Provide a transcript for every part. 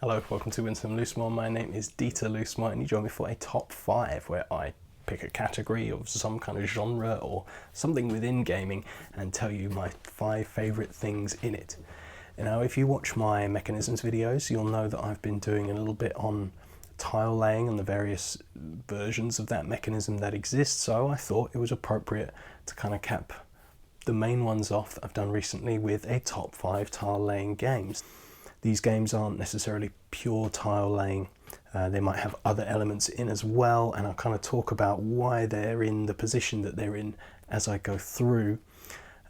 Hello, welcome to Win Some Loosemore. My name is Dieter Loosemore and you join me for a top 5 where I pick a category of some kind of genre or something within gaming and tell you my 5 favourite things in it. Now, if you watch my mechanisms videos, you'll know that I've been doing a little bit on tile laying and the various versions of that mechanism that exist, so I thought it was appropriate to kind of cap the main ones off that I've done recently with a top 5 tile laying games. These games aren't necessarily pure tile laying, they might have other elements in as well, and I'll kind of talk about why they're in the position that they're in as I go through.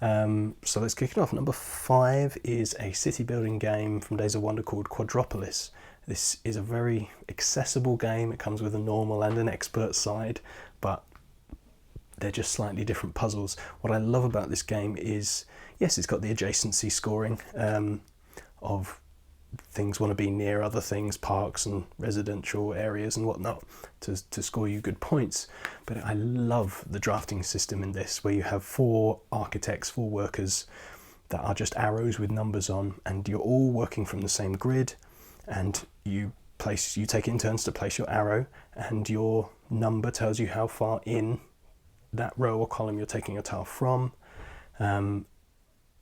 So let's kick it off. Number 5 is a city building game from Days of Wonder called Quadropolis. This is a very accessible game. It comes with a normal and an expert side, but they're just slightly different puzzles. What I love about this game is, yes, it's got the adjacency scoring of things want to be near other things, parks and residential areas and whatnot, to score you good points. But I love the drafting system in this, where you have 4 architects, 4 workers that are just arrows with numbers on, and you're all working from the same grid, and you take it in turns to place your arrow, and your number tells you how far in that row or column you're taking a tile from.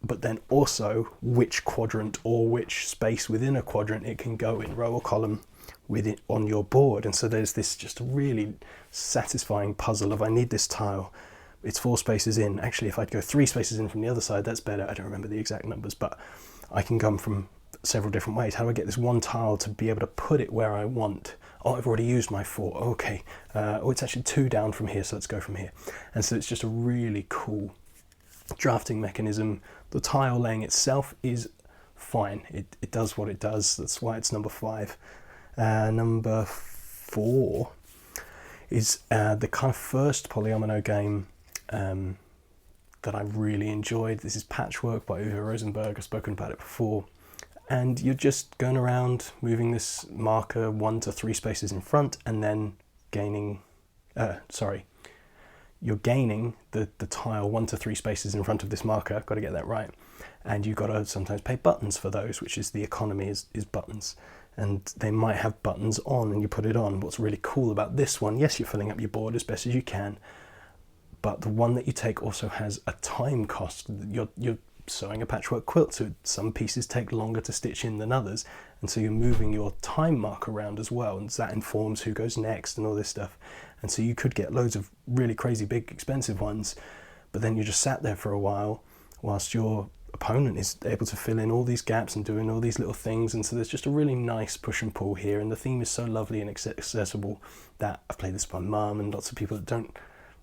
But then also which quadrant or which space within a quadrant it can go in, row or column, with it on your board. And so there's this just really satisfying puzzle of, I need this tile, it's 4 spaces in. Actually, if I'd go 3 spaces in from the other side, that's better. I don't remember the exact numbers, but I can come from several different ways. How do I get this one tile to be able to put it where I want? Oh, I've already used my 4. Okay. Oh, it's actually 2 down from here, so let's go from here. And so it's just a really cool drafting mechanism. The tile laying itself is fine. It does what it does. That's why it's number 5. Number 4 is the kind of first polyomino game that I really enjoyed. This is Patchwork by Uwe Rosenberg. I've spoken about it before. And you're just going around moving this marker 1 to 3 spaces in front, and then you're gaining the tile 1 to 3 spaces in front of this marker. Got to get that right. And you've got to sometimes pay buttons for those, which is the economy is buttons. And they might have buttons on and you put it on. What's really cool about this one, yes, you're filling up your board as best as you can, but the one that you take also has a time cost. You're sewing a patchwork quilt, so some pieces take longer to stitch in than others, and so you're moving your time mark around as well, and that informs who goes next and all this stuff. And so you could get loads of really crazy big expensive ones, but then you just sat there for a while whilst your opponent is able to fill in all these gaps and doing all these little things. And so there's just a really nice push and pull here, and the theme is so lovely and accessible that I've played this with my mum and lots of people that don't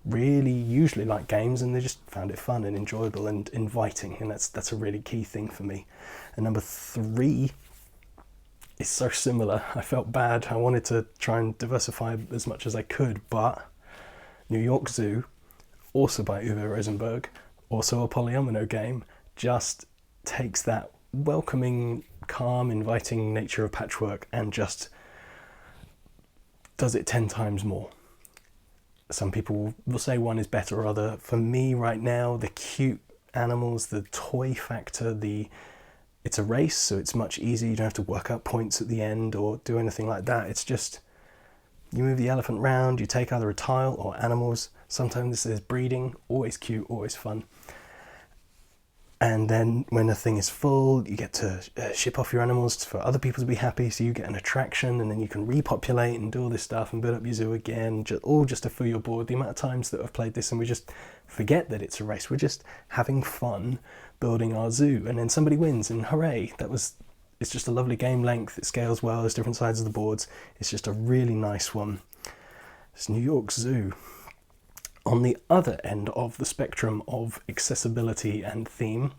really usually like games, and they just found it fun and enjoyable and inviting, and that's a really key thing for me. And number 3 is so similar. I felt bad. I wanted to try and diversify as much as I could, but New York Zoo, also by Uwe Rosenberg, also a polyomino game, just takes that welcoming, calm, inviting nature of Patchwork and just does it 10 times more. Some people will say one is better or other. For me right now, the cute animals, the toy factor, it's a race, so it's much easier. You don't have to work out points at the end or do anything like that. It's just, you move the elephant round, you take either a tile or animals. Sometimes there's breeding, always cute, always fun. And then when the thing is full, you get to ship off your animals for other people to be happy, so you get an attraction, and then you can repopulate and do all this stuff and build up your zoo again, all just to fill your board. The amount of times that I've played this and we just forget that it's a race. We're just having fun building our zoo, and then somebody wins and hooray. It's just a lovely game length. It scales well. There's different sides of the boards. It's just a really nice one. It's New York Zoo. On the other end of the spectrum of accessibility and theme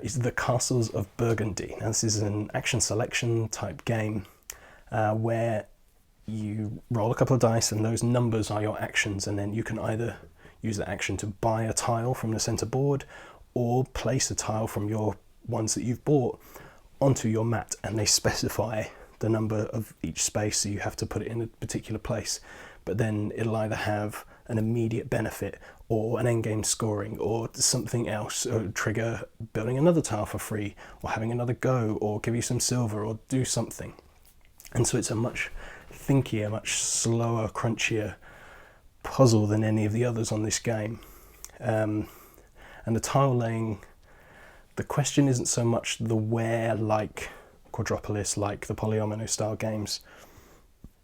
is the Castles of Burgundy. Now, this is an action selection type game where you roll a couple of dice and those numbers are your actions, and then you can either use the action to buy a tile from the center board or place a tile from your ones that you've bought onto your mat, and they specify the number of each space, so you have to put it in a particular place. But then it'll either have an immediate benefit or an endgame scoring or something else, or trigger building another tile for free or having another go or give you some silver or do something. And so it's a much thinkier, much slower, crunchier puzzle than any of the others on this game. And the tile laying, the question isn't so much the where, like Quadropolis, like the Polyomino style games.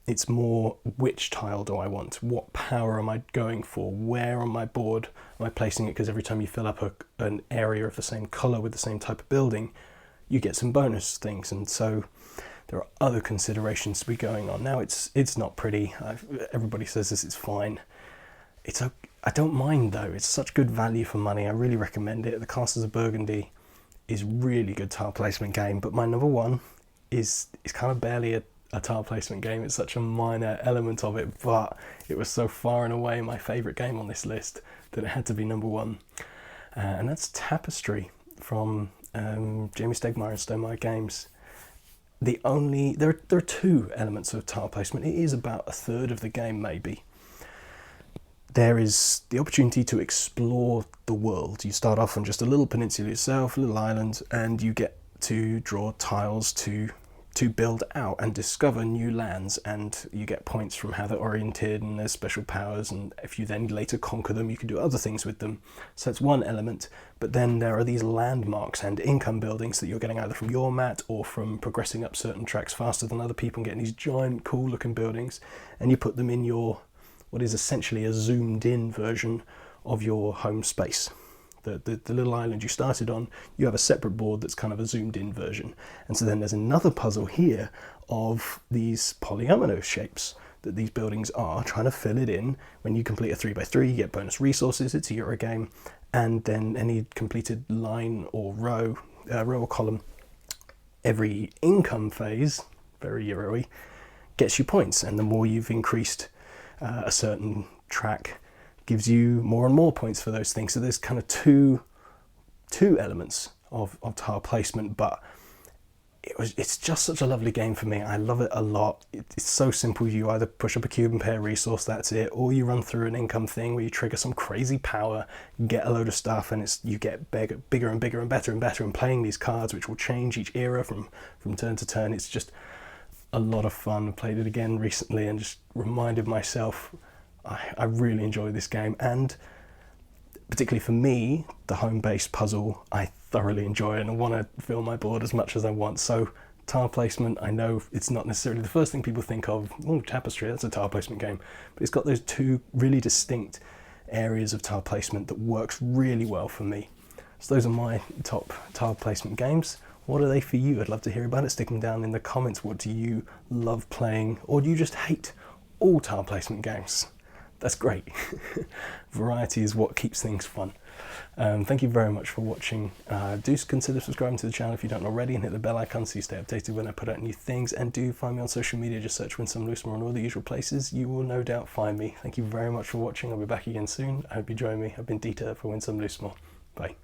It's more, which tile do I want? What power am I going for? Where on my board am I placing it? Because every time you fill up an area of the same colour with the same type of building, you get some bonus things. And so there are other considerations to be going on. Now it's not pretty. Everybody says this, it's fine. I don't mind though. It's such good value for money. I really recommend it. The Castles of Burgundy is really good tile placement game, but my number one is kind of barely a tile placement game. It's such a minor element of it, but it was so far and away my favourite game on this list that it had to be number one. And that's Tapestry from Jamie Stegmaier and Stonemaier Games. There are two elements of tile placement. It is about a third of the game, maybe. There is the opportunity to explore the world. You start off on just a little peninsula itself, a little island, and you get to draw tiles to build out and discover new lands, and you get points from how they're oriented and there's special powers, and if you then later conquer them you can do other things with them. So it's one element, but then there are these landmarks and income buildings that you're getting either from your mat or from progressing up certain tracks faster than other people and getting these giant cool looking buildings, and you put them in your what is essentially a zoomed in version of your home space. The little island you started on, you have a separate board that's kind of a zoomed in version. And so then there's another puzzle here of these polyomino shapes that these buildings are, trying to fill it in. When you complete a 3x3, you get bonus resources. It's a Euro game. And then any completed line or row or column, every income phase, very Euro-y, gets you points. And the more you've increased a certain track, gives you more and more points for those things. So there's kind of two elements of tile placement, but it's just such a lovely game for me. I love it a lot. It's so simple. You either push up a cube and pay a resource, that's it, or you run through an income thing where you trigger some crazy power, get a load of stuff, and you get bigger and bigger and better and better, and playing these cards which will change each era from turn to turn. It's just a lot of fun. I played it again recently and just reminded myself I really enjoy this game, and particularly for me, the home-based puzzle, I thoroughly enjoy it and I want to fill my board as much as I want. So tile placement, I know it's not necessarily the first thing people think of. Oh, Tapestry, that's a tile placement game, but it's got those two really distinct areas of tile placement that works really well for me. So those are my top tile placement games. What are they for you? I'd love to hear about it. Stick them down in the comments. What do you love playing, or do you just hate all tile placement games? That's great. Variety is what keeps things fun. Thank you very much for watching. Do consider subscribing to the channel if you don't already, and hit the bell icon so you stay updated when I put out new things. And do find me on social media. Just search Win Some Loosemore on all the usual places. You will no doubt find me. Thank you very much for watching. I'll be back again soon. I hope you join me. I've been Dieter for Win Some Loosemore. Bye.